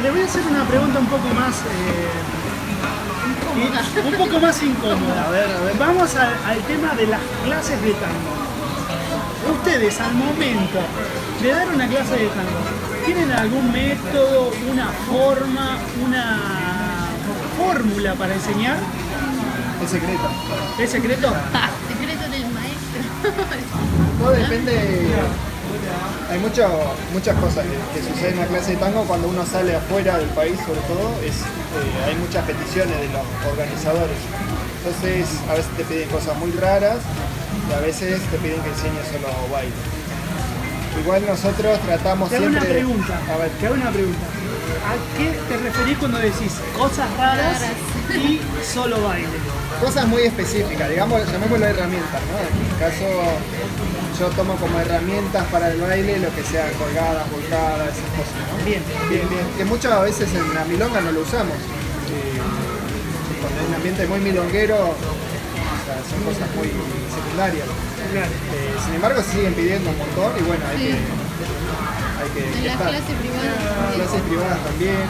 le voy a hacer una pregunta un poco más incómoda. A ver. Vamos al tema de las clases de tango. Ustedes, al momento de dar una clase de tango, ¿tienen algún método, una forma, una fórmula para enseñar? Es secreto. ¿Es secreto? Secreto del maestro. Todo depende. Hay muchas cosas que suceden en la clase de tango cuando uno sale afuera del país, sobre todo. Hay muchas peticiones de los organizadores. Entonces, a veces te piden cosas muy raras y a veces te piden que enseñes solo baile. Igual nosotros tratamos Te hago siempre... una pregunta. A ver. Te hago una pregunta. ¿A qué te referís cuando decís cosas raras y solo baile? Cosas muy específicas, digamos, llamémoslo herramientas, ¿no? En mi caso, yo tomo como herramientas para el baile lo que sea colgadas, volcadas, esas cosas, ¿no? Bien. Que muchas veces en la milonga no lo usamos. Cuando hay un ambiente muy milonguero, o sea, son cosas muy secundarias. Claro. Sin embargo, se siguen pidiendo un montón y bueno, hay que En las estar. clases privadas. En clases privadas también.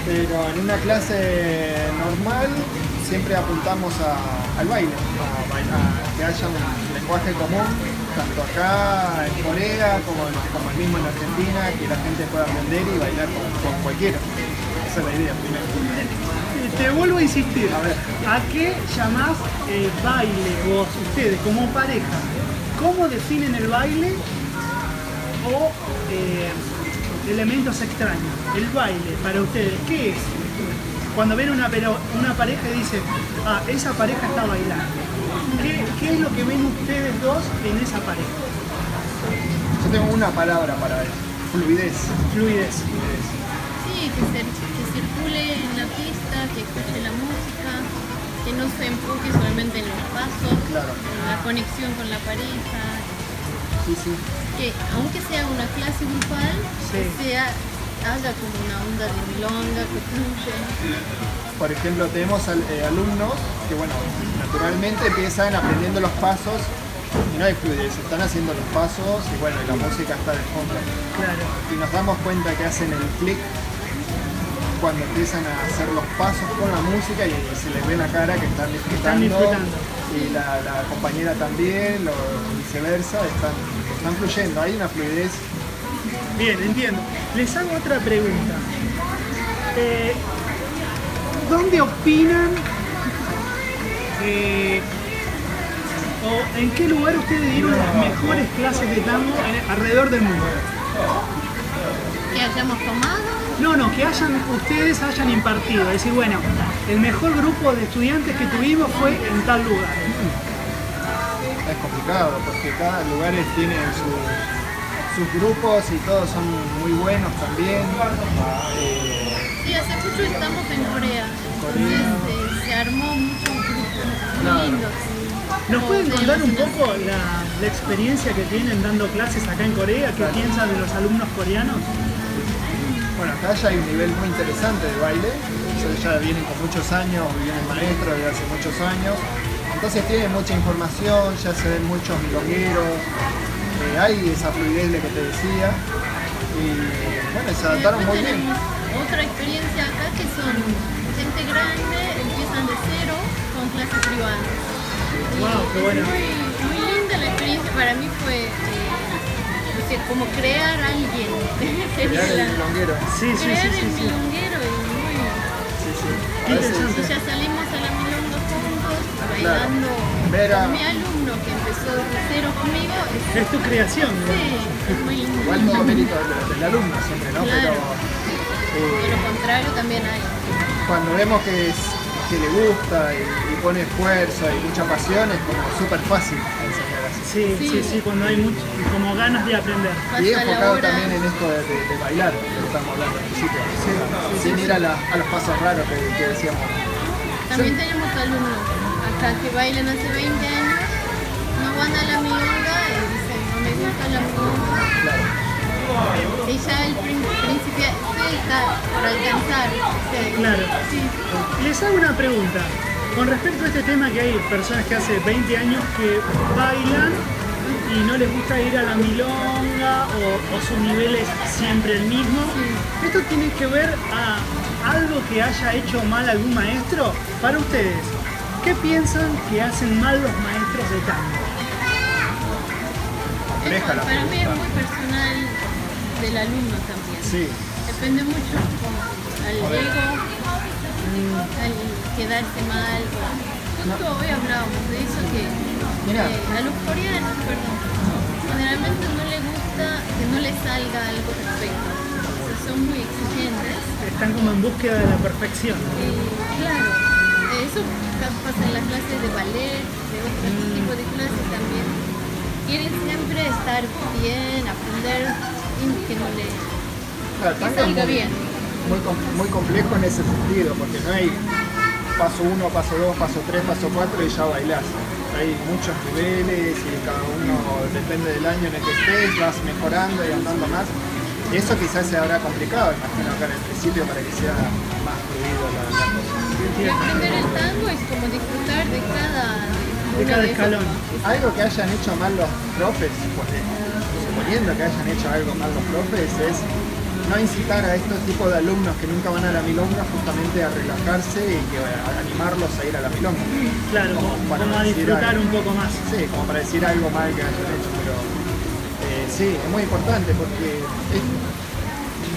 Pero en una clase normal siempre apuntamos al baile, a que haya un lenguaje común, tanto acá en Corea como el mismo en Argentina, que la gente pueda aprender y bailar con cualquiera. Esa es la idea primero. Te vuelvo a insistir. A ver. ¿A qué llamás baile vos, ustedes, como pareja? ¿Cómo definen el baile o elementos extraños? El baile, para ustedes, ¿qué es? Cuando ven una pareja y dicen, esa pareja está bailando. ¿Qué es lo que ven ustedes dos en esa pareja? Yo tengo una palabra para eso, fluidez. Fluidez. Sí, que circule en la pista, que escuche la música, que no se enfoque solamente en los pasos, Claro. en la conexión con la pareja. Sí. Que aunque sea una clase grupal, Sí. que haya como una onda de milonga, que fluya. Por ejemplo, tenemos alumnos que, bueno, naturalmente empiezan aprendiendo los pasos y no hay fluidez, están haciendo los pasos y bueno, y la música está de fondo. Claro. Y nos damos cuenta que hacen el clic cuando empiezan a hacer los pasos con la música y se les ve en la cara que están disfrutando. Y la compañera también, viceversa, están fluyendo, hay una fluidez. Bien, entiendo. Les hago otra pregunta. ¿Dónde opinan o en qué lugar ustedes dieron las mejores clases de tango alrededor del mundo? Que hayamos tomado. No, que ustedes hayan impartido. Es decir, bueno, el mejor grupo de estudiantes que tuvimos fue en tal lugar. Es complicado porque cada lugar tiene sus grupos y todos son muy buenos también. Sí, hace mucho estamos en Corea. Entonces se armó muchos grupos muy lindos. ¿Nos pueden De contar un los- poco la experiencia que tienen dando clases acá en Corea? ¿Qué piensan de los alumnos coreanos? Bueno, acá ya hay un nivel muy interesante de baile. Ellos ya vienen con muchos años, vienen maestros desde hace muchos años. Entonces tienen mucha información, ya se ven muchos milongueros. Hay esa fluidez de que te decía. Y bueno, se adaptaron muy bien. Tenemos otra experiencia acá que son gente grande, empiezan de cero con clases privadas. Wow, qué bueno. Muy linda la experiencia, para mí fue no sé, como crear a alguien. Crear el milonguero. Sí. Crear el milonguero y muy... Qué interesante. Y ya salimos a la milonga juntos, bailando. Ver a- Con mi alumno que empezó de cero conmigo. Es tu creación, ¿no? Sí, es muy lindo. Igual todo mérito del alumno siempre, ¿no? Claro. Pero De lo contrario también hay. cuando vemos que le gusta y pone esfuerzo y mucha pasión, es como súper fácil enseñar así. Sí, cuando hay como ganas de aprender. Y Pasa la enfocado hora. también en esto de bailar, que estamos hablando al principio. Sin ir a los pasos raros que decíamos. También tenemos alumnos acá que bailan hace 20 años, no van a la milonga y dicen, no me gusta la milonga. Claro. Y ya el principio está por alcanzar. ¿viste? Claro. Sí. Les hago una pregunta. Con respecto a este tema que hay personas que hace 20 años que bailan y no les gusta ir a la milonga o su nivel es siempre el mismo. ¿Esto tiene que ver a algo que haya hecho mal algún maestro? Para ustedes, ¿qué piensan que hacen mal los maestros de tango? Para mí es muy personal del alumno también. Sí. Depende mucho al ego, al quedarse mal. Justo hoy hablábamos de eso, que a los coreanos, generalmente no les gusta que no les salga algo perfecto. O sea, son muy exigentes. Están como en búsqueda de la perfección. Claro, eso pasa en las clases de ballet, de otro tipo de clases también. Quieren siempre estar bien, aprender y que no les salga bien. Muy complejo en ese sentido, porque no hay paso 1, paso 2, paso 3, paso 4 y ya bailás. Hay muchos niveles y cada uno depende del año en el que estés, vas mejorando y andando más. Y eso quizás se habrá complicado, imagino acá en el principio, para que sea más fluido la cosa. Y aprender el tango es como disfrutar de cada escalón. Algo que hayan hecho mal los profes, porque suponiendo que hayan hecho algo mal los profes, es no incitar a estos tipos de alumnos que nunca van a la milonga justamente a relajarse y que a animarlos a ir a la milonga. Claro, como a disfrutar un poco más. Sí, como para decir algo mal que hayan hecho, pero sí, es muy importante porque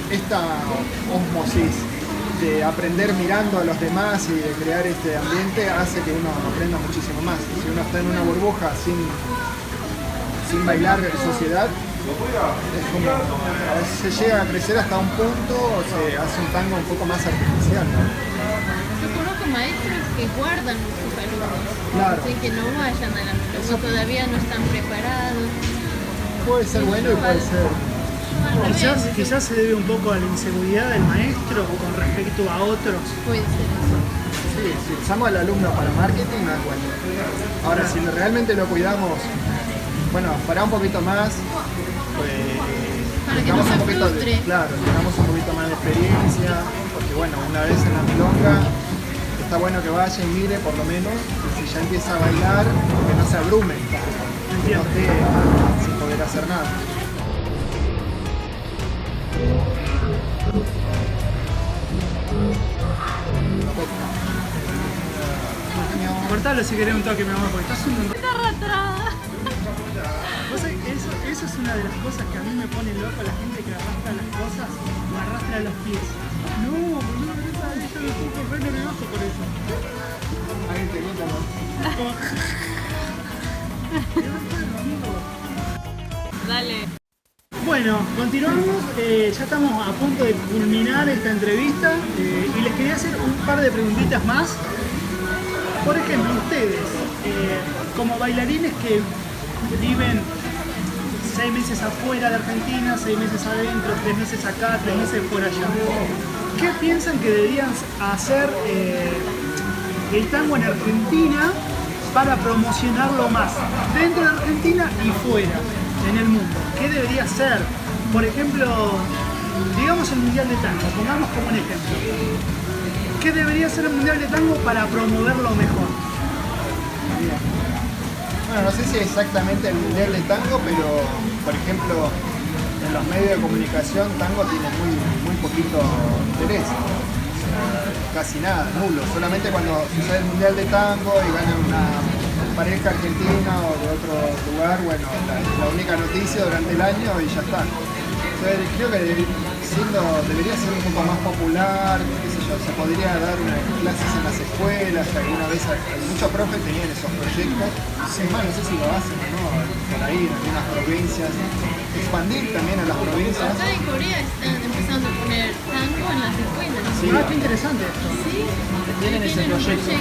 esta osmosis de aprender mirando a los demás y de crear este ambiente hace que uno aprenda muchísimo más. Si uno está en una burbuja sin bailar en sociedad, es como a veces se llega a crecer hasta un punto o se hace un tango un poco más artificial, ¿no? Yo conozco maestros que guardan sus alumnos, claro, así que no vayan a la milonga, todavía no están preparados. Puede ser bueno y puede ser. Quizás se debe un poco a la inseguridad del maestro con respecto a otros. Puede ser eso. Sí, si usamos al alumno para marketing, no es bueno. Ahora, si realmente lo cuidamos, bueno, para un poquito más, pues para que no se frustre. Claro, tengamos un poquito más de experiencia, porque bueno, una vez en la milonga, está bueno que vaya y mire por lo menos, y si ya empieza a bailar, que no se abrume, que no esté sin poder hacer nada. Cortalo si querés un toque, mi amor, porque estás un... Eso es una de las cosas que a mí me pone loco, la gente que arrastra las cosas, me arrastra los pies. No, boludo, yo me pongo re nervioso por eso. Alguien te cuenta, ¿no? Dale. Bueno, continuamos, ya estamos a punto de culminar esta entrevista y les quería hacer un par de preguntitas más. Por ejemplo, ustedes, como bailarines que viven 6 meses afuera de Argentina, 6 meses adentro, 3 meses acá, 3 meses por allá, ¿qué piensan que deberían hacer el tango en Argentina para promocionarlo más dentro de Argentina y fuera, en el mundo? ¿Qué debería ser? Por ejemplo, digamos el Mundial de Tango, pongamos como un ejemplo. ¿Qué debería ser el Mundial de Tango para promoverlo mejor? Bien. Bueno, no sé si exactamente el Mundial de Tango, pero por ejemplo en los medios de comunicación tango tiene muy poquito interés. Casi nada, nulo. Solamente cuando sucede el Mundial de Tango y gana una pareja argentina o de otro lugar, bueno, la única noticia durante el año y ya está. Entonces, creo que debería ser un poco más popular, qué sé yo, se podría dar clases en las escuelas, que alguna vez muchos profes tenían esos proyectos, es más, no sé si lo hacen o no, por ahí en algunas provincias, expandir también a las provincias. Acá en Corea están empezando a poner tango en las escuelas. Sí. Ah, qué interesante esto. Sí, Tienen ese un proyecto.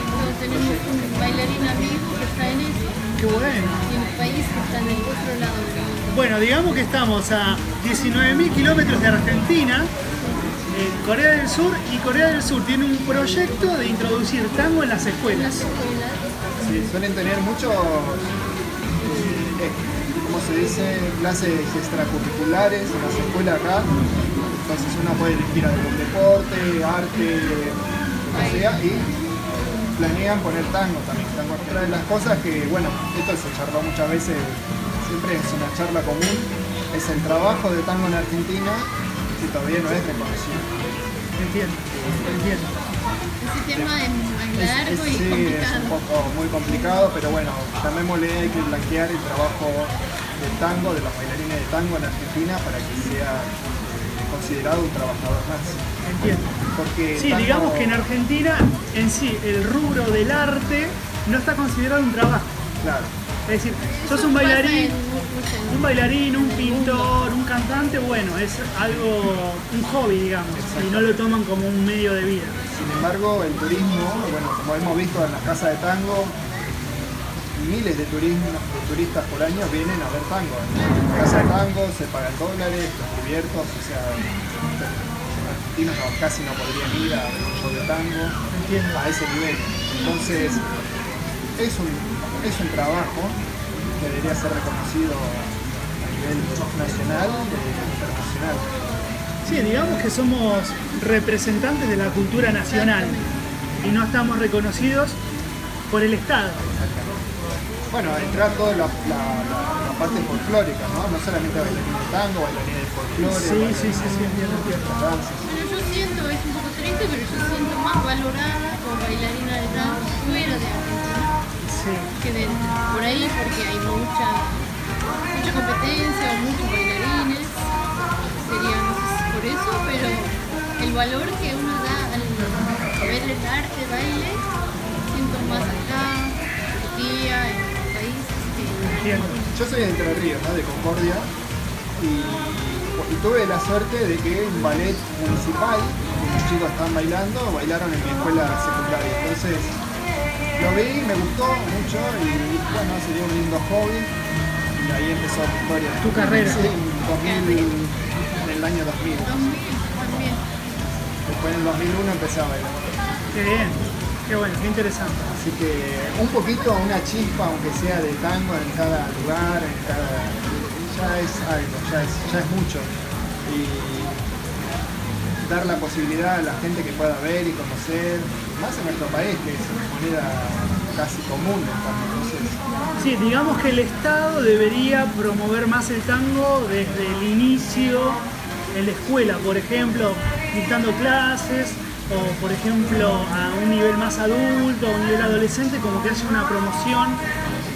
tenemos un bailarín amigo que está en eso, Qué bueno. y en un país que está en el otro lado del mundo. Bueno, digamos que estamos a 19.000 kilómetros de Argentina, Corea del Sur, y Corea del Sur tiene un proyecto de introducir tango en las En las escuelas. escuelas. Sí, suelen tener muchos, ¿cómo se dice? Clases extracurriculares en las escuelas acá. Entonces uno puede elegir algún deporte, arte, lo que sea, y planean poner tango también. Tango es otra de las cosas que, bueno, esto se charló muchas veces, siempre es una charla común, es el trabajo de tango en Argentina que todavía no es reconocido. Entiendo. Ese tema es largo y sí, complicado. es un poco muy complicado, pero bueno, llamémosle, hay que blanquear el trabajo del tango, de los bailarines de tango en Argentina para que sea considerado un trabajador más. Entiendo. Porque Sí, tango- digamos que en Argentina, en sí, el rubro del arte no está considerado un trabajo. Claro, Es decir, sos Eso un pasa bailarín, en un bailarín, un en el mundo. pintor, un cantante, bueno, es algo, un hobby, digamos, y no lo toman como un medio de vida. sin embargo, el turismo, bueno, como hemos visto en las casas de tango, miles de turistas por año vienen a ver tango. En la casa de tango se pagan dólares, los cubiertos, o sea, los argentinos casi no podrían ir a un show de tango Entiendo. a ese nivel. Entonces, es un trabajo que debería ser reconocido a nivel nacional e internacional. Sí, digamos que somos representantes de la cultura nacional y no estamos reconocidos por el Estado. Bueno, entrar toda la parte folclórica, ¿no? No solamente bailarines de tango, bailarines de folclore, Sí, entiendo. las danzas. Pero yo siento, es un poco triste, pero yo siento más valorada como bailarina de tango fuera de Argentina Sí. que dentro. Por ahí porque hay mucha competencia o muchos bailarines. Sería, no sé si por eso, pero el valor que uno da al ver el arte baile, siento más acá, en Turquía, en otros países que... Entiendo. Yo soy de Entre Ríos, ¿no? De Concordia, y tuve la suerte de que un ballet municipal, unos chicos estaban bailando, bailaron en mi escuela secundaria. Entonces lo vi, me gustó mucho y bueno, sería un lindo hobby. Y ahí empezó mi historia. Tu carrera. Sí, en el año 2000. También. Después en el 2001 empecé a bailar. Qué bien, qué bueno, qué interesante. Así que un poquito, una chispa, aunque sea de tango en cada lugar, ya es algo, ya es mucho. Y dar la posibilidad a la gente que pueda ver y conocer, más en nuestro país, que es una moneda casi común el tango. Entonces, Sí, digamos que el Estado debería promover más el tango desde el inicio en la escuela, por ejemplo, dictando clases, o por ejemplo a un nivel más adulto, a un nivel adolescente, como que haya una promoción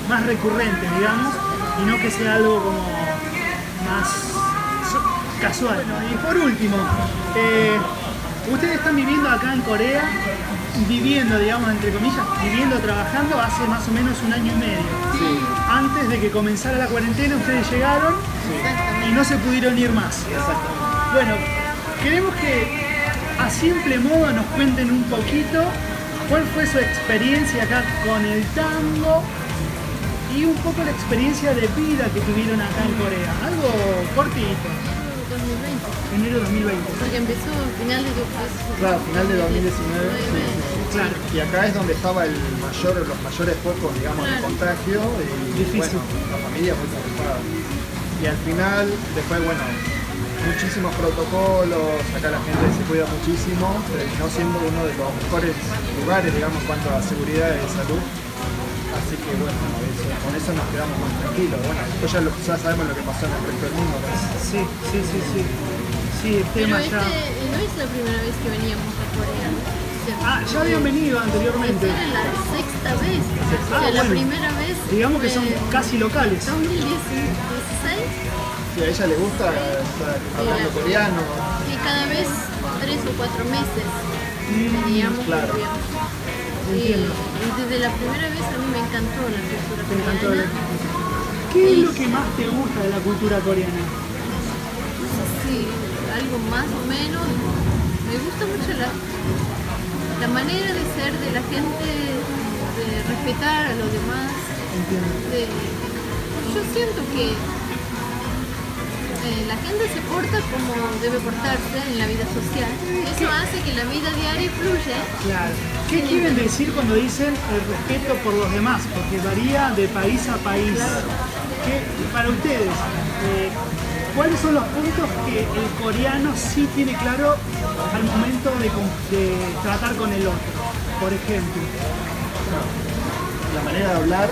más recurrente, digamos, y no que sea algo como más casual. Bueno, y por último, ustedes están viviendo acá en Corea, digamos, entre comillas, trabajando hace más o menos un año y medio. sí, Antes de que comenzara la cuarentena, ustedes llegaron y no se pudieron ir más. exacto. Bueno, queremos que a simple modo nos cuenten un poquito cuál fue su experiencia acá con el tango y un poco la experiencia de vida que tuvieron acá en Corea. Algo cortito, 2020. enero 2020. Porque empezó a final de Claro, final de 2019. Sí. Claro. Y acá es donde estaba los mayores focos, digamos, de Claro. contagio y Difícil. bueno, la familia muy preocupada. Y al final, después, bueno, muchísimos protocolos, acá la gente se cuida muchísimo, terminó siendo uno de los mejores lugares, digamos, en cuanto a seguridad y salud. Así que bueno, con eso nos quedamos más tranquilos. Bueno, después ya sabemos lo que pasó en el resto del mundo. ¿No? Sí. Sí, el Pero tema este ya. no es la primera vez que veníamos a Corea. Ya habían venido anteriormente. Esta era la sexta vez. O sea, la bueno. primera vez. Digamos que son fue casi locales. 2016. Si a ella le gusta estar hablando coreano, Y cada vez 3 o 4 meses veníamos. claro. volvíamos. Y desde la primera vez a mí me encantó la cultura Te encantó coreana. ¿Qué es lo que más te gusta de la cultura coreana? No sé si algo más o menos. Me gusta mucho la manera de ser de la gente, de respetar a los demás. Yo siento que la gente se porta como debe portarse en la vida social. Eso hace que la vida diaria fluya. Claro. ¿Qué quieren decir cuando dicen el respeto por los demás? Porque varía de país a país. Para ustedes, ¿cuáles son los puntos que el coreano sí tiene claro al momento de tratar con el otro? Por ejemplo. La manera de hablar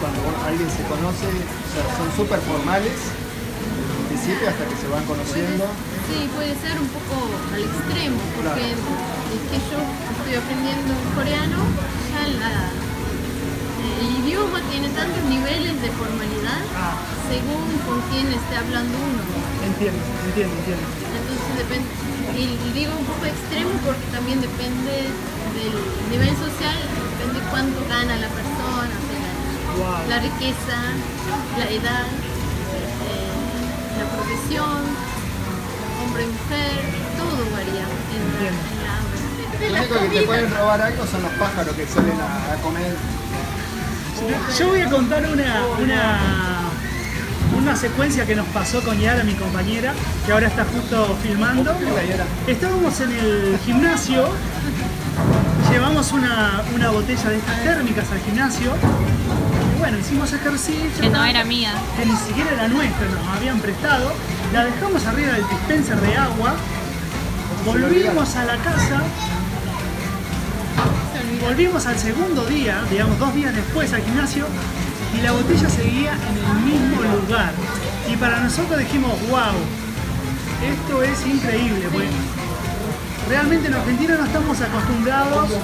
cuando alguien se conoce, o sea, son súper formales desde el principio hasta que se van conociendo. Sí, puede ser un poco al extremo, porque es que yo estoy aprendiendo coreano, ya el idioma tiene tantos niveles de formalidad según con quién esté hablando uno. Entiendo. Entonces depende, y digo un poco extremo porque también depende del nivel social, depende cuánto gana la persona, o sea, la riqueza, la edad, la profesión, hombre y mujer, todo varía en la Lo único que te pueden robar algo son los pájaros que salen a comer. Yo voy a contar una secuencia que nos pasó con Yara, mi compañera, que ahora está justo filmando. Estábamos en el gimnasio, llevamos una botella de estas térmicas al gimnasio, y bueno, hicimos ejercicio. Que no era mía. Que ni siquiera era nuestra, nos habían prestado. La dejamos arriba del dispenser de agua, volvimos a la casa. Volvimos al segundo día, digamos 2 días después al gimnasio, y la botella seguía en el mismo lugar. Y para nosotros dijimos, wow, esto es increíble, pues realmente en Argentina no estamos acostumbrados de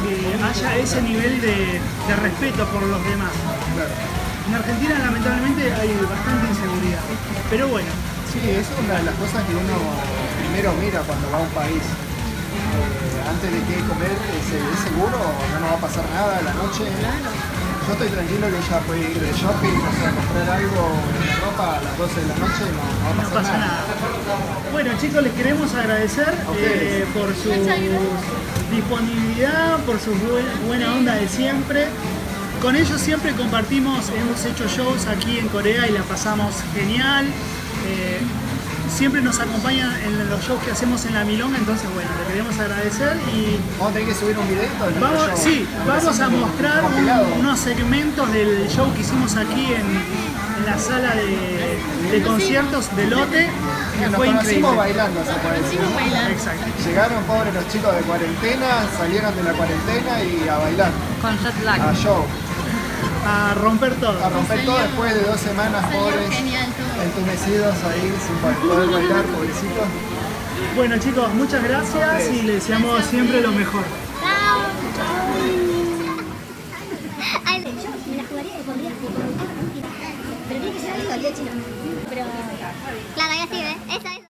que haya ese nivel de respeto por los demás. En Argentina lamentablemente hay bastante inseguridad, pero bueno. Sí, es una de las cosas que uno primero mira cuando va a un país. Antes de que comer, ¿es seguro? ¿No nos va a pasar nada a la noche? Yo estoy tranquilo que ella puede ir de shopping, o sea, comprar algo en la ropa a las 12 de la noche y no va a pasar nada. Bueno chicos, les queremos agradecer por su disponibilidad, por su buena onda de siempre. Con ellos siempre compartimos, hemos hecho shows aquí en Corea y la pasamos genial. Siempre nos acompañan en los shows que hacemos en la Milonga, entonces bueno, le queremos agradecer y... ¿Vamos a tener que subir un videito? Vamos a mostrar unos segmentos del show que hicimos aquí en la sala de conciertos de Lotte, que nos fue conocimos increíble. bailando, se puede decir. Exacto. Llegaron pobres los chicos de cuarentena, salieron de la cuarentena y a bailar, Con jet lag. a show. A romper todo. A romper todo después de 2 semanas, pobres, entumecidos ahí sin poder bailar, pobrecitos. Bueno chicos, muchas gracias y les deseamos siempre lo mejor. Ay, yo me la jugaría y pondría pero tiene que ser algo de chino. Pero claro, ya sí, ¿ves? Eso.